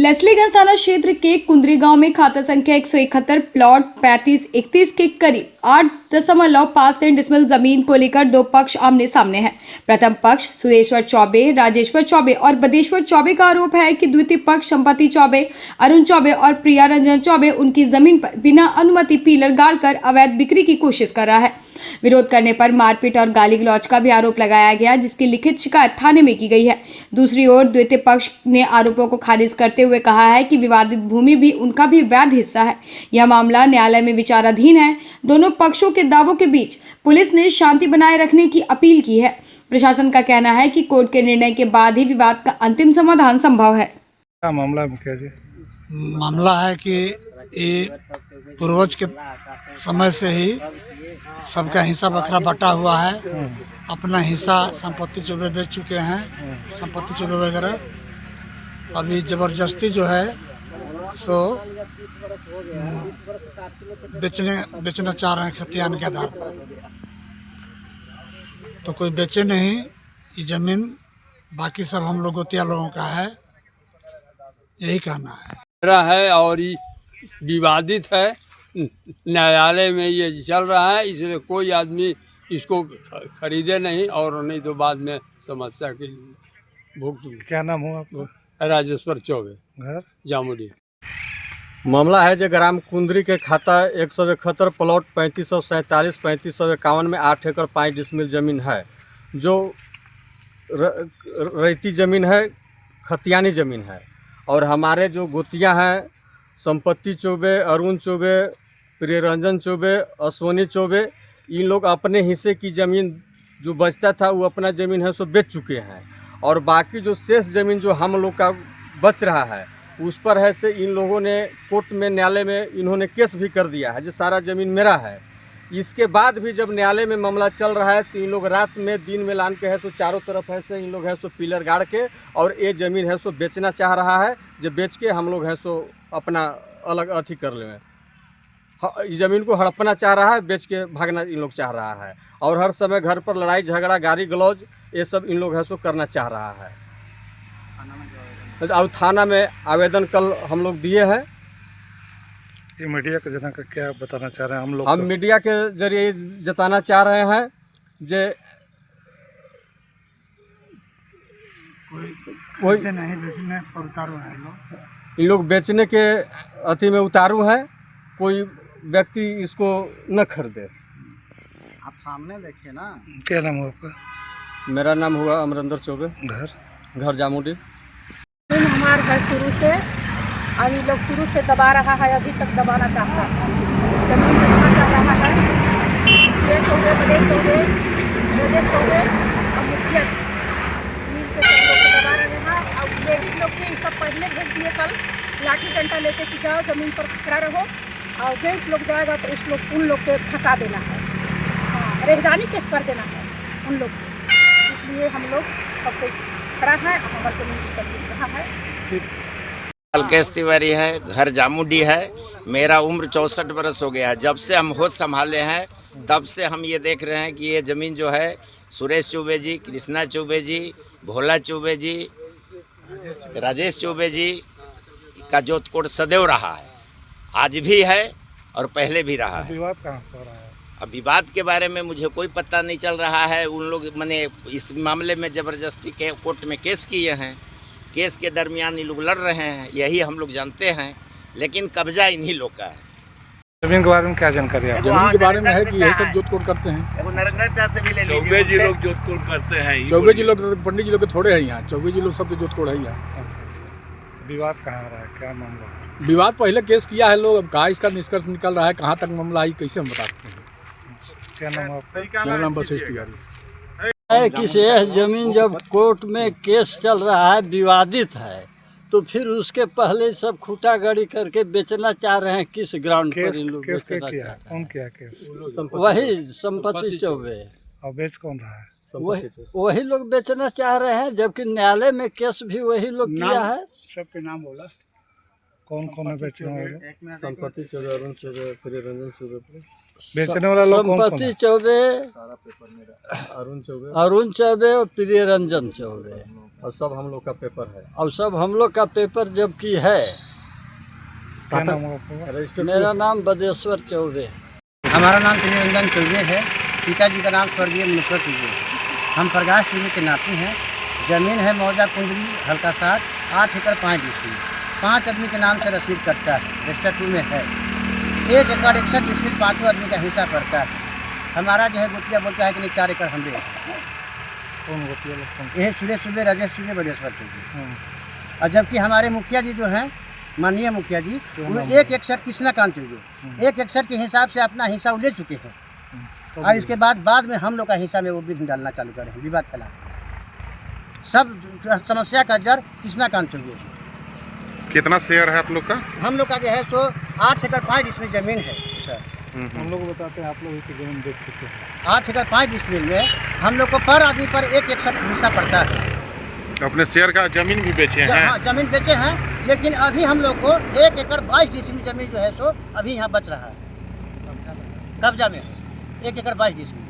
लसलीगंज थाना क्षेत्र के कुंदरी गांव में खाता संख्या 171 प्लॉट 3531 के करीब 8.53 डिसमिल जमीन को लेकर दो पक्ष आमने सामने हैं। प्रथम पक्ष सुरेश्वर चौबे, राजेश्वर चौबे और बदेश्वर चौबे का आरोप है कि द्वितीय पक्ष संपत्ति चौबे, अरुण चौबे और प्रिया रंजन चौबे उनकी जमीन पर बिना अनुमति पिलर गाड़कर अवैध बिक्री की कोशिश कर रहा है। विरोध करने पर मारपीट और गाली गलौज का भी आरोप लगाया गया, जिसकी लिखित शिकायत थाने में की गई है। दूसरी ओर द्वितीय पक्ष ने आरोपों को खारिज करते हुए कहा है कि विवादित भूमि भी उनका भी वैध हिस्सा है। यह मामला न्यायालय में विचाराधीन है। दोनों पक्षों के दावों के बीच पुलिस ने शांति बनाए रखने की अपील की है। प्रशासन का कहना है कि कोर्ट के निर्णय के बाद ही विवाद का अंतिम समाधान संभव है। क्या मामला है मुखिया जी? मामला है कि ये पूर्वज के समय से ही सबका हिस्सा बखरा बटा हुआ है। अपना हिस्सा संपत्ति चौबे बेच चुके हैं, संपत्ति चौबे वगैरह। अभी जबरदस्ती जो है सो बेचना चाह रहे हैं खतियान के आधार पर। तो कोई बेचे नहीं, ये जमीन बाकी सब हम लोग गोतिया लोगों का है, यही कहना है मेरा है और ये विवादित है। न्यायालय में ये चल रहा है, इसलिए कोई आदमी इसको खरीदे नहीं और नहीं तो बाद में समस्या के लिए भुगत। क्या नाम हो आपका? राजेश्वर चौबे, घर जामुडी। मामला है जो ग्राम कुंदरी के खाता 171 प्लॉट 3547 3551 में 8 एकड़ 5 डिसमिल ज़मीन है, जो रैती ज़मीन है, खतियानी ज़मीन है। और हमारे जो गोतिया हैं संपत्ति चौबे, अरुण चौबे, प्रियरंजन चौबे, अश्वनी चौबे, इन लोग अपने हिस्से की ज़मीन जो बचता था वो अपना ज़मीन है सो बेच चुके हैं। और बाकी जो शेष ज़मीन जो हम लोग का बच रहा है उस पर है से इन लोगों ने कोर्ट में, न्यायालय में इन्होंने केस भी कर दिया है जो सारा ज़मीन मेरा है। इसके बाद भी जब न्यायालय में मामला चल रहा है तो इन लोग रात में दिन में लान के है सो चारों तरफ है से इन लोग है सो पिलर गाड़ के और ये ज़मीन है सो बेचना चाह रहा है। जब बेच के हम लोग है सो अपना अलग अथी कर लें, इस ज़मीन को हड़पना चाह रहा है, बेच के भागना इन लोग चाह रहा है। और हर समय घर पर लड़ाई झगड़ा, गाली गलौज, ये सब इन लोग है सो करना चाह रहा है। और थाना में आवेदन कल हम लोग दिए हैं। ये मीडिया के जना का क्या बताना चाह रहे हैं? हम मीडिया के जरिए जताना चाह रहे हैं जे कोई नहीं बेचने पर उतारू है लोग, इन लोग बेचने के अथी में उतारू हैं, कोई व्यक्ति इसको न खरीदे। आप सामने देखिए ना। क्या नाम हो आपका? मेरा नाम हुआ अमरिंदर चौबे, घर जामुडी। हमारा है शुरू से, अभी लोग शुरू से दबा रहा है, अभी तक दबाना चाहता है, जमीन दबाना चाह रहा है। सूर्य चौबे, बड़े चौबे, राजेश चौबे और मुखिया मिल के सब लोग को दबा रहे हैं। और लेडीज लोग के सब पहले भेज दिए कल, लाठी डंडा लेके कि जाओ ज़मीन पर खड़ा रहो, और जेंट्स लोग जाएगा तो उन लोग के फंसा देना है। हाँ, रेहजानी केस कर देना है उन लोग को। इसलिए हम लोग सब कुछ खड़ा है, हमारी ज़मीन की सब दिख रहा है। अलकेश तिवारी है, घर जामुडी है। मेरा उम्र 64 बरस हो गया है। जब से हम होश संभाले हैं तब से हम ये देख रहे हैं कि ये ज़मीन जो है सुरेश चौबे जी, कृष्णा चौबे जी, भोला चौबे जी, राजेश चौबे जी का जोत कोट सदैव रहा है, आज भी है और पहले भी रहा है। विवाद कहाँ से हो रहा है? अब विवाद के बारे में मुझे कोई पता नहीं चल रहा है। उन लोग मैंने इस मामले में ज़बरदस्ती के कोर्ट में केस किए हैं, केस के दरमियान ये लोग लड़ रहे हैं, यही हम लोग जानते हैं, लेकिन कब्जा इन्हीं लोग का है। जमीन के बारे में क्या जानकारी है? जमीन के बारे में है कि यही सब जोत कोट करते हैं। चौबे जी लोग जोत कोट करते हैं। चौबे जी लोग, पंडित जी लोग के थोड़े हैं यहाँ, चौबे जी लोग सबके जोत कोट है यहाँ। अच्छा। विवाद कहाँ आ रहा है? क्या मामला? विवाद पहले केस किया है लोग, अब कहाँ इसका निष्कर्ष निकल रहा है, कहाँ तक मामला आई, कैसे हम बता सकते हैं। क्या नाम है आपका? मेरा नाम वशिष्ठ तिवारी है कि यह जमीन जब कोर्ट में केस चल रहा है, विवादित है, तो फिर उसके पहले सब खूटागड़ी करके बेचना चाह रहे हैं। किस ग्राउंड पर इन लोग केस बेचना क्या किया? चाह रहे कौन किया केस? वही संपत्ति चौबे, और बेच कौन रहा है? वही लोग बेचना चाह रहे हैं, जबकि न्यायालय में केस भी वही लोग किया है। सबके नाम बोला। कौन कौन है बेचने वाले? संपत्ति चौबे, अरुण चौबे, प्रियरंजन चौबे। बेचने वाला लोग कौन कौन संपत्ति है? चौबे, अरुण चौबे, अरुण चौबे और प्रियरंजन चौबे। और सब हम लोग का पेपर है। और सब हम लोग का पेपर जबकि है। क्या नाम है आपका? रजिस्टर मेरा नाम बदेश्वर चौबे है। हमारा नाम त्रिरंजन चौबे है। पिताजी का नाम स्वर्गीय मुनेश्वर चौबे है। हम प्रकाश चौबे के नाती हैं। जमीन है मौजा कुंडली हल्का 8 एकड़ 5 डिसमिल। 5 आदमी के नाम से रसीद कटता है, रजिस्टर 2 में है। 1 एकड़ 61 डिसमिल 5 आदमी का हिस्सा पड़ता है। हमारा जो है गुतिया बोलता है कि नहीं 4 एकड़ हमरे है। कौन गोतिया लोग कौन? यह सुरेश चौबे, राजेश चौबे, बदेश्वर चौबे। और जबकि हमारे मुखिया जी जो हैं, माननीय मुखिया जी, वो 1 एकड़ कृष्णाकांत चौबे 1 एकड़ के हिसाब से अपना हिस्सा ले चुके हैं। और इसके बाद में हम लोग का हिस्सा में वो विघ्न डालना चालू कर रहे हैं, विवाद फैला रहे हैं। सब समस्या का जड़ कृष्णाकांत चौबे है। कितना शेयर है आप लोग का? हम लोग का जो है सो 8 एकड़ 5 डिसमिल जमीन है सर। हम लोग को बताते हैं, आप लोग की जमीन देख चुके हैं। 8 एकड़ 5 डिसमिल में हम लोग को पर आदमी पर 1 एकड़ हिस्सा पड़ता है। अपने शेयर का जमीन भी बेचे हैं? हाँ, जमीन बेचे हैं, लेकिन अभी हम लोग को 1 एकड़ 22 डिसमिल जमीन जो है सो अभी यहाँ बच रहा है, कब्जा में है। 1 एकड़ 22 डिसमिल।